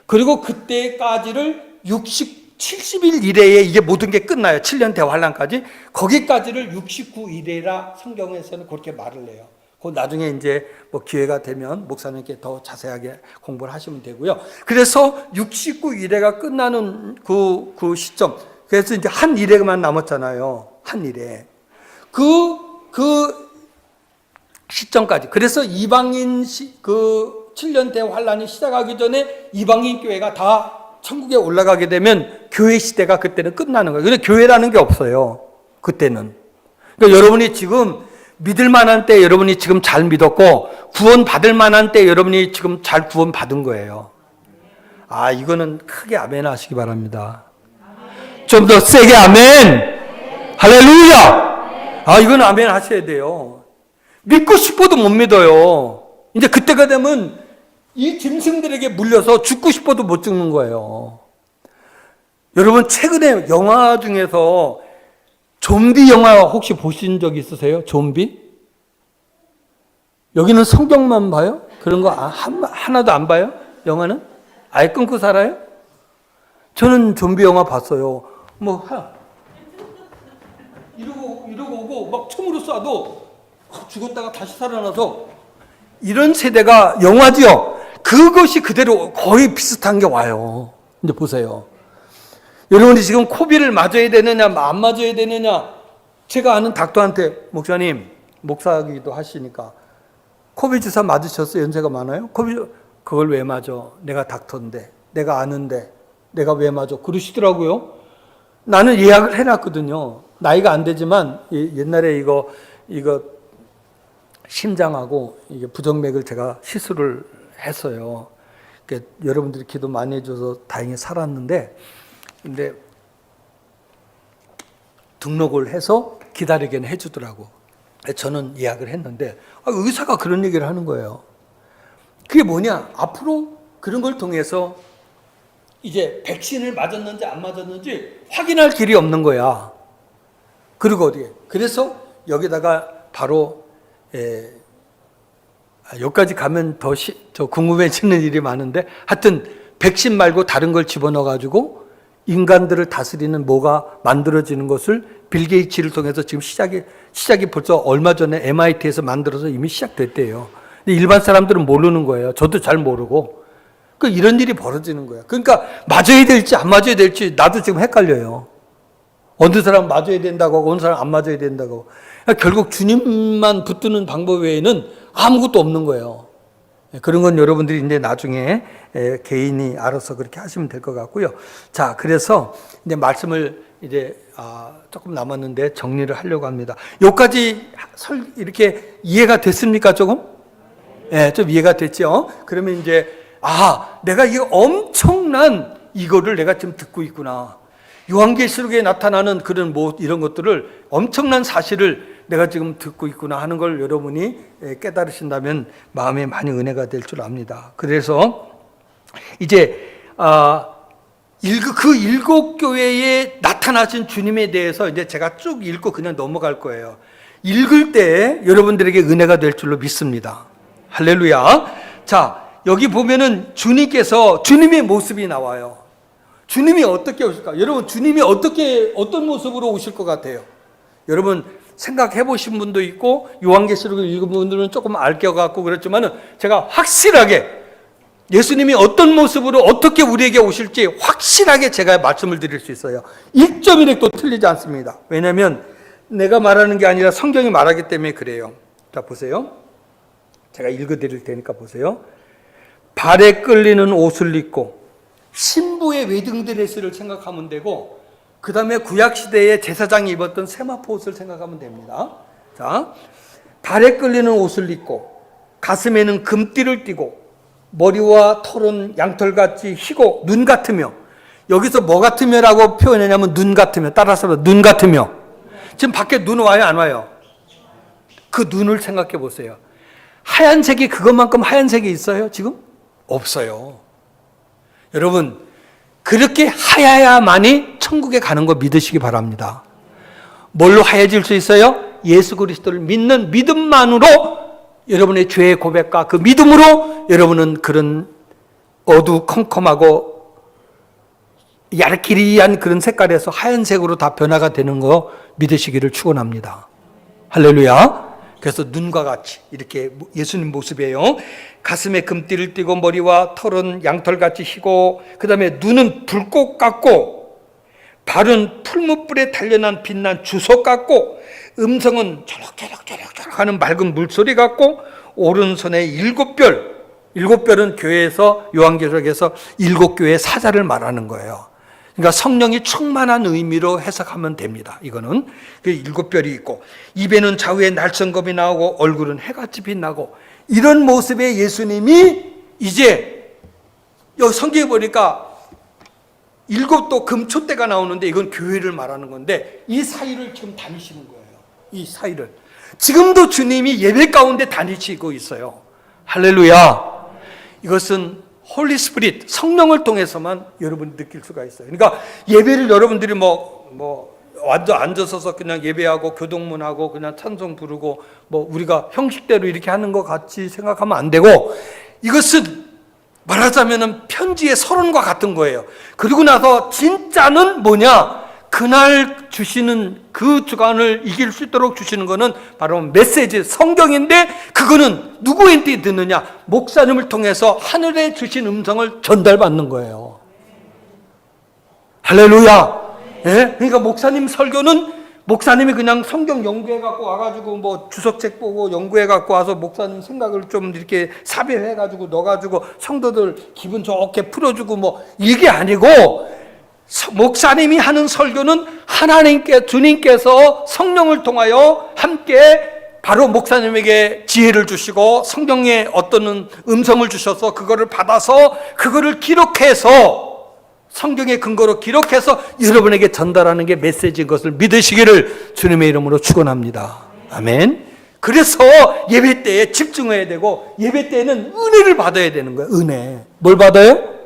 그리고 그때까지를 70일 이내에 이게 모든 게 끝나요. 7년 대환란까지. 거기까지를 69 이래라 성경에서는 그렇게 말을 해요. 그 나중에 이제 뭐 기회가 되면 목사님께 더 자세하게 공부를 하시면 되고요. 그래서 69 이래가 끝나는 그 시점. 그래서 이제 한 이래만 남았잖아요. 한 이래. 그 시점까지. 그래서 이방인 그 7년 대환란이 시작하기 전에 이방인 교회가 다 천국에 올라가게 되면 교회 시대가 그때는 끝나는 거예요. 근데 교회라는 게 없어요. 그때는. 그러니까 여러분이 지금 믿을 만한 때 여러분이 지금 잘 믿었고 구원 받을 만한 때 여러분이 지금 잘 구원 받은 거예요. 이거는 크게 아멘 하시기 바랍니다. 좀 더 세게 아멘. 할렐루야. 이건 아멘 하셔야 돼요. 믿고 싶어도 못 믿어요. 이제 그때가 되면 이 짐승들에게 물려서 죽고 싶어도 못 죽는 거예요. 여러분 최근에 영화 중에서 좀비 영화 혹시 보신 적 있으세요? 좀비? 여기는 성경만 봐요? 그런 거 하나도 안 봐요? 영화는? 아예 끊고 살아요? 저는 좀비 영화 봤어요. 이러고 오고 막 총으로 쏴도 죽었다가 다시 살아나서 이런 세대가 영화지요. 그것이 그대로 거의 비슷한 게 와요. 이제 보세요. 여러분이 지금 코비를 맞아야 되느냐, 안 맞아야 되느냐. 제가 아는 닥터한테 목사님, 목사기도 하시니까 코비 주사 맞으셨어요? 연세가 많아요? 그걸 왜 맞아? 내가 닥터인데, 내가 아는데, 내가 왜 맞아? 그러시더라고요. 나는 예약을 해놨거든요. 나이가 안 되지만 옛날에 이거 심장하고 이게 부정맥을 제가 시술을 했어요. 여러분들이 기도 많이 해줘서 다행히 살았는데, 근데 등록을 해서 기다리게는 해주더라고. 저는 예약을 했는데 의사가 그런 얘기를 하는 거예요. 그게 뭐냐? 앞으로 그런 걸 통해서 이제 백신을 맞았는지 안 맞았는지 확인할 길이 없는 거야. 그리고 어디에? 그래서 여기다가 바로 여기까지 가면 더 궁금해지는 일이 많은데, 하여튼 백신 말고 다른 걸 집어넣어가지고 인간들을 다스리는 뭐가 만들어지는 것을 빌 게이츠를 통해서 지금 시작이 벌써 얼마 전에 MIT에서 만들어서 이미 시작됐대요. 근데 일반 사람들은 모르는 거예요. 저도 잘 모르고. 이런 일이 벌어지는 거야. 그러니까 맞아야 될지 안 맞아야 될지 나도 지금 헷갈려요. 어느 사람 맞아야 된다고 하고 어느 사람 안 맞아야 된다고 하고. 그러니까 결국 주님만 붙드는 방법 외에는 아무것도 없는 거예요. 그런 건 여러분들이 이제 나중에 개인이 알아서 그렇게 하시면 될 것 같고요. 자, 그래서 이제 말씀을 이제 조금 남았는데 정리를 하려고 합니다. 여기까지 이렇게 이해가 됐습니까, 조금? 네, 좀 이해가 됐죠? 그러면 이제 내가 이 엄청난 이거를 내가 지금 듣고 있구나. 요한계시록에 나타나는 그런 이런 것들을 엄청난 사실을 내가 지금 듣고 있구나 하는 걸 여러분이 깨달으신다면 마음에 많이 은혜가 될 줄 압니다. 그래서 이제 그 일곱 교회에 나타나신 주님에 대해서 이제 제가 쭉 읽고 그냥 넘어갈 거예요. 읽을 때 여러분들에게 은혜가 될 줄로 믿습니다. 할렐루야. 자, 여기 보면은 주님의 모습이 나와요. 주님이 어떻게 오실까? 여러분, 주님이 어떤 모습으로 오실 것 같아요? 여러분, 생각해 보신 분도 있고, 요한계시록을 읽은 분들은 조금 알겨갖고 그렇지만은, 제가 확실하게 예수님이 어떤 모습으로 어떻게 우리에게 오실지 확실하게 제가 말씀을 드릴 수 있어요. 1.1획도 틀리지 않습니다. 왜냐하면 내가 말하는 게 아니라 성경이 말하기 때문에 그래요. 자, 보세요. 제가 읽어드릴 테니까 보세요. 발에 끌리는 옷을 입고 신부의 웨딩드레스를 생각하면 되고, 그 다음에 구약시대에 제사장이 입었던 세마포 옷을 생각하면 됩니다. 자, 발에 끌리는 옷을 입고 가슴에는 금띠를 띠고 머리와 털은 양털같이 희고 눈 같으며, 여기서 뭐 같으며라고 표현하냐면 눈 같으며, 따라서 눈 같으며. 지금 밖에 눈 와요, 안 와요? 그 눈을 생각해 보세요. 하얀색이 그것만큼 하얀색이 있어요, 지금? 없어요. 여러분, 그렇게 하얘야만이 천국에 가는 거 믿으시기 바랍니다. 뭘로 하얘질 수 있어요? 예수 그리스도를 믿는 믿음만으로, 여러분의 죄의 고백과 그 믿음으로 여러분은 그런 어두컴컴하고 야르키리한 그런 색깔에서 하얀색으로 다 변화가 되는 거 믿으시기를 축원합니다. 할렐루야. 그래서 눈과 같이 이렇게 예수님 모습이에요. 가슴에 금띠를 띠고 머리와 털은 양털같이 희고, 그 다음에 눈은 불꽃 같고, 발은 풀무불에 단련한 빛난 주석 같고, 음성은 저럭저럭 하는 맑은 물소리 같고, 오른손에 7별, 7별은 교회에서, 요한계시록에서 7교회의 사자를 말하는 거예요. 그러니까 성령이 충만한 의미로 해석하면 됩니다. 이거는 그 7별이 있고, 입에는 좌우에 날성검이 나오고 얼굴은 해같이 빛나고, 이런 모습의 예수님이 이제 여기 성경에 보니까 7도 금초대가 나오는데 이건 교회를 말하는 건데, 이 사이를 지금 다니시는 거예요. 이 사이를 지금도 주님이 예배 가운데 다니시고 있어요. 할렐루야. 이것은 홀리 스피릿, 성령을 통해서만 여러분이 느낄 수가 있어요. 그러니까 예배를 여러분들이 앉아서서 그냥 예배하고 교동문하고 그냥 찬송 부르고 우리가 형식대로 이렇게 하는 것 같이 생각하면 안 되고, 이것은 말하자면 편지의 서론과 같은 거예요. 그리고 나서 진짜는 뭐냐? 그날 주시는 그 주간을 이길 수 있도록 주시는 거는 바로 메시지, 성경인데, 그거는 누구한테 듣느냐? 목사님을 통해서 하늘에 주신 음성을 전달받는 거예요. 할렐루야. 예? 그러니까 목사님 설교는 목사님이 그냥 성경 연구해 갖고 와가지고 주석책 보고 연구해 갖고 와서 목사님 생각을 좀 이렇게 삽입해 가지고 넣어가지고 성도들 기분 좋게 풀어주고 이게 아니고, 목사님이 하는 설교는 하나님께, 주님께서 성령을 통하여 함께 바로 목사님에게 지혜를 주시고 성경에 어떤 음성을 주셔서 그거를 받아서 그거를 기록해서 성경의 근거로 기록해서 여러분에게 전달하는 게 메시지인 것을 믿으시기를 주님의 이름으로 축원합니다. 아멘. 그래서 예배 때에 집중해야 되고 예배 때에는 은혜를 받아야 되는 거예요. 은혜. 뭘 받아요?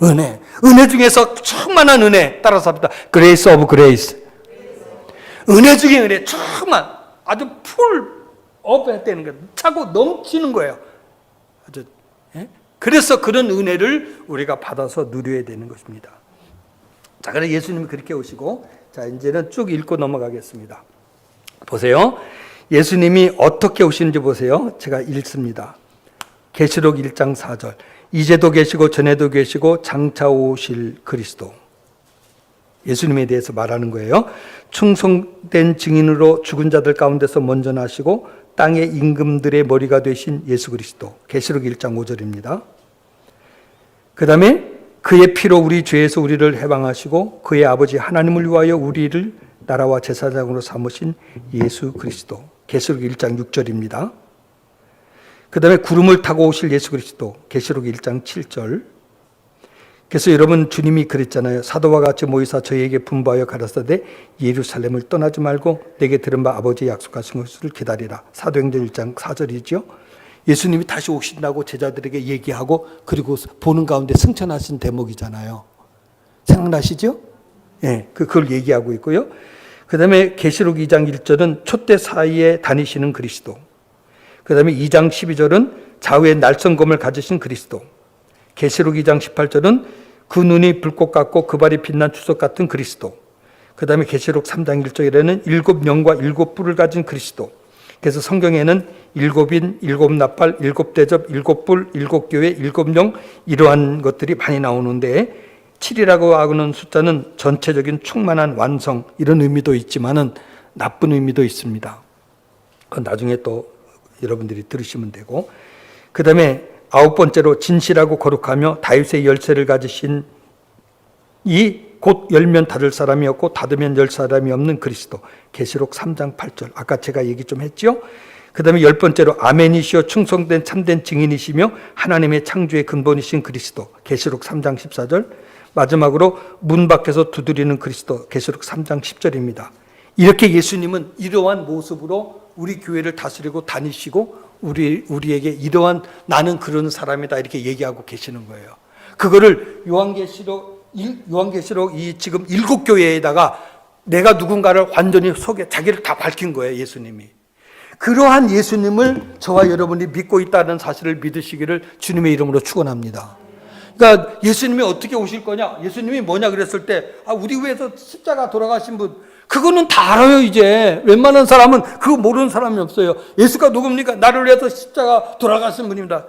은혜. 은혜 중에서 충만한 은혜. 따라서 합니다. Grace of grace. 은혜 중에 은혜. 충만. 아주 풀 업해야 되는 거예요. 차고 넘치는 거예요. 아주. 예? 그래서 그런 은혜를 우리가 받아서 누려야 되는 것입니다. 자, 그래서 예수님이 그렇게 오시고, 자, 이제는 쭉 읽고 넘어가겠습니다. 보세요. 예수님이 어떻게 오시는지 보세요. 제가 읽습니다. 계시록 1장 4절. 이제도 계시고 전에도 계시고 장차 오실 그리스도. 예수님에 대해서 말하는 거예요. 충성된 증인으로 죽은 자들 가운데서 먼저 나시고 땅의 임금들의 머리가 되신 예수 그리스도. 계시록 1장 5절입니다. 그 다음에 그의 피로 우리 죄에서 우리를 해방하시고 그의 아버지 하나님을 위하여 우리를 나라와 제사장으로 삼으신 예수 그리스도. 계시록 1장 6절입니다. 그 다음에 구름을 타고 오실 예수 그리스도. 계시록 1장 7절. 그래서 여러분 주님이 그랬잖아요. 사도와 같이 모이사 저희에게 분부하여 가라사대 예루살렘을 떠나지 말고 내게 들은 바 아버지의 약속하신 것을 기다리라. 사도행전 1장 4절이죠. 예수님이 다시 오신다고 제자들에게 얘기하고 그리고 보는 가운데 승천하신 대목이잖아요. 생각나시죠? 예, 그걸 얘기하고 있고요. 그 다음에 계시록 2장 1절은 촛대 사이에 다니시는 그리스도. 그 다음에 2장 12절은 좌우에 날성검을 가지신 그리스도. 계시록 2장 18절은 그 눈이 불꽃 같고 그 발이 빛난 주석 같은 그리스도. 그 다음에 계시록 3장 1절에는 7영과 7뿔을 가진 그리스도. 그래서 성경에는 7인, 7나팔, 7대접, 7뿔, 7교회, 7영 이러한 것들이 많이 나오는데 7이라고 하는 숫자는 전체적인 충만한 완성 이런 의미도 있지만은 나쁜 의미도 있습니다. 그건 나중에 또 여러분들이 들으시면 되고, 그 다음에 9번째로 진실하고 거룩하며 다윗의 열쇠를 가지신 이 곧 열면 닫을 사람이 없고 닫으면 열 사람이 없는 그리스도. 계시록 3장 8절. 아까 제가 얘기 좀 했죠. 그 다음에 10번째로 아멘이시오 충성된 참된 증인이시며 하나님의 창조의 근본이신 그리스도. 계시록 3장 14절. 마지막으로 문 밖에서 두드리는 그리스도. 계시록 3장 10절입니다. 이렇게 예수님은 이러한 모습으로 우리 교회를 다스리고 다니시고 우리에게 이러한 나는 그런 사람이다 이렇게 얘기하고 계시는 거예요. 그거를 요한계시록 이 지금 7교회에다가 내가 누군가를 완전히 자기를 다 밝힌 거예요. 예수님이. 그러한 예수님을 저와 여러분이 믿고 있다는 사실을 믿으시기를 주님의 이름으로 축원합니다. 그러니까 예수님이 어떻게 오실 거냐? 예수님이 뭐냐 그랬을 때 우리 위해서 십자가 돌아가신 분 그거는 다 알아요. 이제 웬만한 사람은 그거 모르는 사람이 없어요. 예수가 누굽니까? 나를 위해서 십자가 돌아가신 분입니다.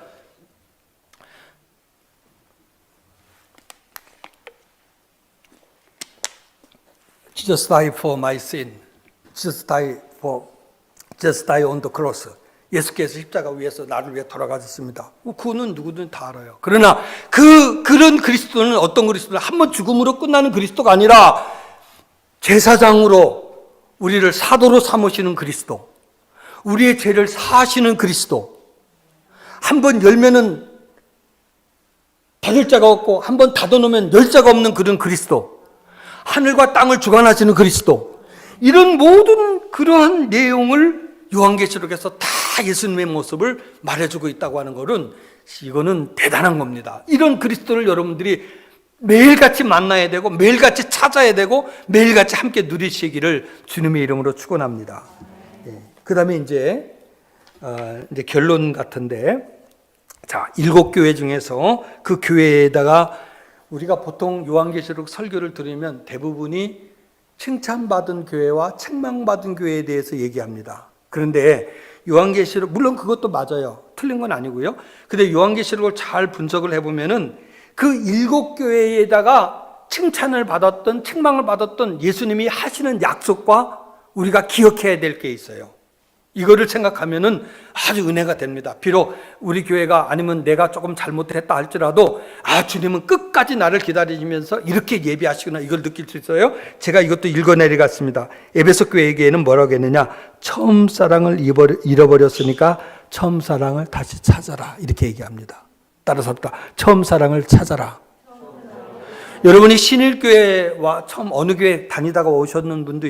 Jesus died for my sin. Jesus died on the cross. 예수께서 십자가 위에서 나를 위해 돌아가셨습니다. 그거는 누구든 다 알아요. 그러나 그런 그리스도는 어떤 그리스도는 한번 죽음으로 끝나는 그리스도가 아니라 제사장으로 우리를 사도로 삼으시는 그리스도. 우리의 죄를 사하시는 그리스도. 한번 열면은 닫을 자가 없고 한번 닫아놓으면 열 자가 없는 그런 그리스도. 하늘과 땅을 주관하시는 그리스도. 이런 모든 그러한 내용을 요한계시록에서 다 예수님의 모습을 말해주고 있다고 하는 것은 이거는 대단한 겁니다. 이런 그리스도를 여러분들이 매일같이 만나야 되고 매일같이 찾아야 되고 매일같이 함께 누리시기를 주님의 이름으로 축원합니다. 그 다음에 이제 결론 같은데, 자, 7교회 중에서 그 교회에다가 우리가 보통 요한계시록 설교를 들으면 대부분이 칭찬받은 교회와 책망받은 교회에 대해서 얘기합니다. 그런데 요한계시록, 물론 그것도 맞아요. 틀린 건 아니고요. 근데 요한계시록을 잘 분석을 해보면은 그 7교회에다가 칭찬을 받았던, 책망을 받았던 예수님이 하시는 약속과 우리가 기억해야 될 게 있어요. 이거를 생각하면은 아주 은혜가 됩니다. 비록 우리 교회가 아니면 내가 조금 잘못했다 할지라도 주님은 끝까지 나를 기다리면서 이렇게 예비하시구나 이걸 느낄 수 있어요. 제가 이것도 읽어내리겠습니다. 에베소 교회에게는 뭐라고 했느냐? 처음 사랑을 잃어버렸으니까 처음 사랑을 다시 찾아라 이렇게 얘기합니다. 따라서 처음 사랑을 찾아라. 여러분이 신일교회와 처음 어느 교회 다니다가 오셨는 분도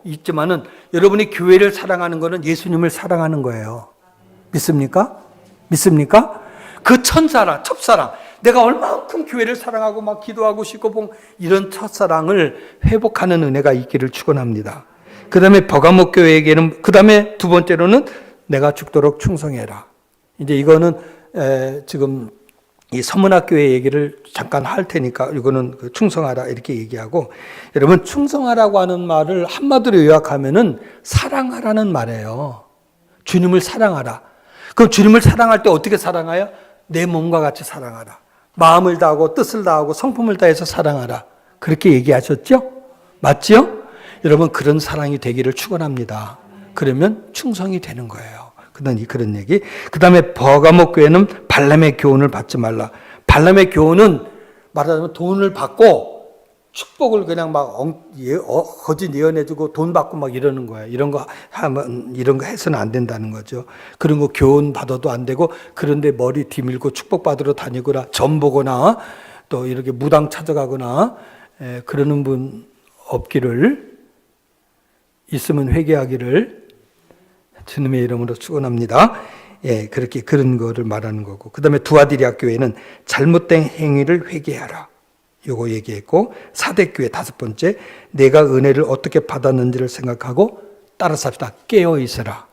있지만은 여러분이 교회를 사랑하는 것은 예수님을 사랑하는 거예요. 믿습니까? 믿습니까? 그 첫사랑, 내가 얼마큼 교회를 사랑하고 막 기도하고 싶고 이런 첫사랑을 회복하는 은혜가 있기를 축원합니다. 그 다음에 버가목 교회에게는 그 다음에 두 번째로는 내가 죽도록 충성해라. 이제 이거는 지금 이 서문학교의 얘기를 잠깐 할 테니까 이거는 충성하라 이렇게 얘기하고, 여러분 충성하라고 하는 말을 한마디로 요약하면은 사랑하라는 말이에요. 주님을 사랑하라. 그럼 주님을 사랑할 때 어떻게 사랑해요? 내 몸과 같이 사랑하라. 마음을 다하고 뜻을 다하고 성품을 다해서 사랑하라. 그렇게 얘기하셨죠? 맞죠? 여러분 그런 사랑이 되기를 축원합니다. 그러면 충성이 되는 거예요. 그런 얘기. 그 다음에 버가목 교회는 발람의 교훈을 받지 말라. 발람의 교훈은 말하자면 돈을 받고 축복을 그냥 막 거짓 예언해주고 돈 받고 막 이러는 거예요. 이런 거 해서는 안 된다는 거죠. 그런 거 교훈 받아도 안 되고, 그런데 머리 뒤밀고 축복 받으러 다니거나 점 보거나 또 이렇게 무당 찾아가거나 그러는 분 없기를, 있으면 회개하기를 주님의 이름으로 축원합니다. 그렇게 그런 거를 말하는 거고, 그 다음에 두아디리아 교회는 잘못된 행위를 회개하라. 요거 얘기했고, 사대교회 다섯 번째, 내가 은혜를 어떻게 받았는지를 생각하고 따라서 합시다. 깨어 있으라.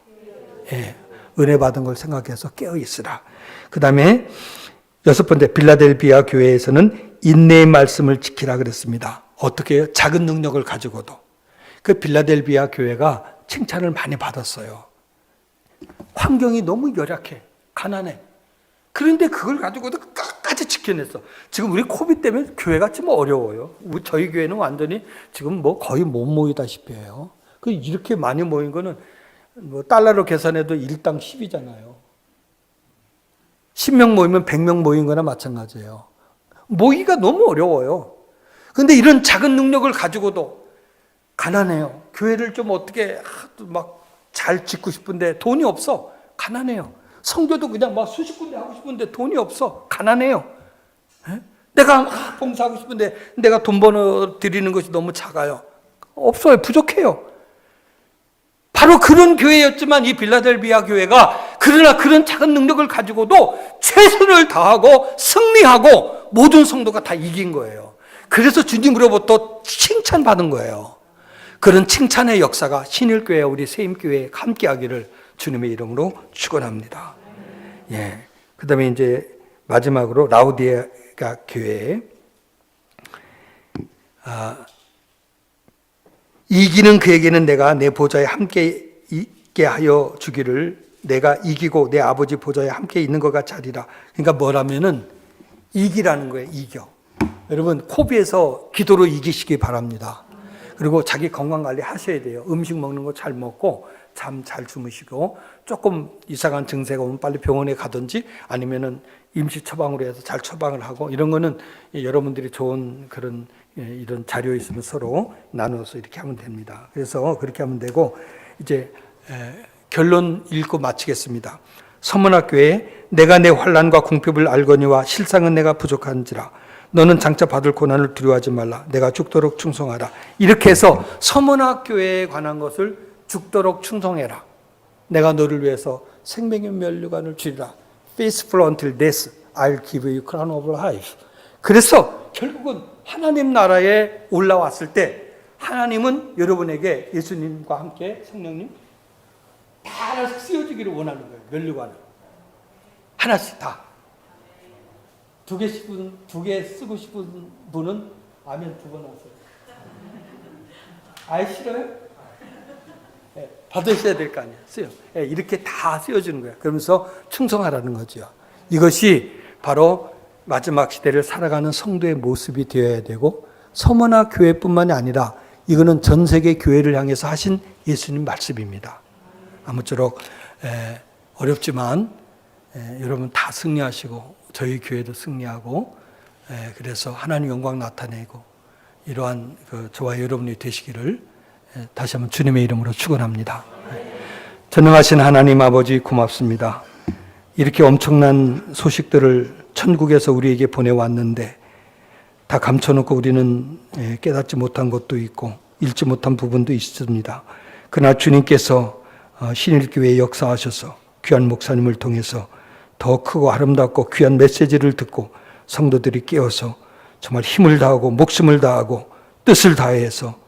은혜 받은 걸 생각해서 깨어 있으라. 그 다음에 여섯 번째, 빌라델비아 교회에서는 인내의 말씀을 지키라 그랬습니다. 어떻게 해요? 작은 능력을 가지고도. 그 빌라델비아 교회가 칭찬을 많이 받았어요. 환경이 너무 열악해, 가난해. 그런데 그걸 가지고도 끝까지 지켜냈어. 지금 우리 코비드 때문에 교회가 좀 어려워요. 저희 교회는 완전히 지금 거의 못 모이다시피 해요. 이렇게 많이 모인 거는 달러로 계산해도 1당 10이잖아요. 10명 모이면 100명 모인 거나 마찬가지예요. 모이기가 너무 어려워요. 그런데 이런 작은 능력을 가지고도 가난해요. 교회를 좀 어떻게 잘 짓고 싶은데 돈이 없어. 가난해요. 성교도 그냥 수십 군데 하고 싶은데 돈이 없어. 가난해요. 내가 봉사하고 싶은데 내가 돈 벌어 드리는 것이 너무 작아요. 없어요. 부족해요. 바로 그런 교회였지만 이 빌라델비아 교회가 그러나 그런 작은 능력을 가지고도 최선을 다하고 승리하고 모든 성도가 다 이긴 거예요. 그래서 주님으로부터 칭찬받은 거예요. 그런 칭찬의 역사가 신일교회와 우리 세임교회에 함께하기를 주님의 이름으로 축원합니다. 그 다음에 이제 마지막으로 라우디게아 교회. 이기는 그에게는 내가 내 보좌에 함께 있게 하여 주기를, 내가 이기고 내 아버지 보좌에 함께 있는 것 같이 하리라. 그러니까 뭐라면은 이기라는 거예요. 이겨. 여러분 코비에서 기도로 이기시기 바랍니다. 그리고 자기 건강관리 하셔야 돼요. 음식 먹는 거 잘 먹고 잠 잘 주무시고, 조금 이상한 증세가 오면 빨리 병원에 가든지 아니면은 임시 처방으로 해서 잘 처방을 하고, 이런 거는 여러분들이 좋은 그런 이런 자료 있으면 서로 나눠서 이렇게 하면 됩니다. 그래서 그렇게 하면 되고, 이제 결론 읽고 마치겠습니다. 서문학교에 내가 내 환난과 궁핍을 알거니와 실상은 내가 부족한지라. 너는 장차 받을 고난을 두려워하지 말라. 내가 죽도록 충성하라. 이렇게 해서 서문학교에 관한 것을 죽도록 충성해라. 내가 너를 위해서 생명의 면류관을 주리라. Faithful until death, I'll give you crown of life. 그래서 결국은 하나님 나라에 올라왔을 때 하나님은 여러분에게 예수님과 함께 성령님 다 하나씩 씌워주기를 원하는 거예요. 면류관을 하나씩 다. 두 개 쓰고 싶은 분은 아멘 2번 하세요. 아예 싫어요? 받으셔야 될 거 아니에요. 쓰여. 이렇게 다 쓰여주는 거예요. 그러면서 충성하라는 거죠. 이것이 바로 마지막 시대를 살아가는 성도의 모습이 되어야 되고, 서머나 교회뿐만이 아니라 이거는 전 세계 교회를 향해서 하신 예수님 말씀입니다. 아무쪼록 어렵지만 여러분 다 승리하시고 저희 교회도 승리하고 그래서 하나님 영광 나타내고 이러한 저와 여러분이 되시기를 다시 한번 주님의 이름으로 축원합니다. 전능하신 하나님 아버지 고맙습니다. 이렇게 엄청난 소식들을 천국에서 우리에게 보내왔는데 다 감춰놓고 우리는 깨닫지 못한 것도 있고 읽지 못한 부분도 있습니다. 그러나 주님께서 신일교회에 역사하셔서 귀한 목사님을 통해서 더 크고 아름답고 귀한 메시지를 듣고 성도들이 깨어서 정말 힘을 다하고 목숨을 다하고 뜻을 다해서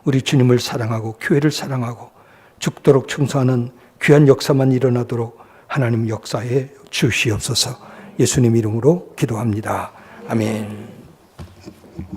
우리 주님을 사랑하고 교회를 사랑하고 죽도록 충성하는 귀한 역사만 일어나도록 하나님 역사에 주시옵소서. 예수님 이름으로 기도합니다. 아멘.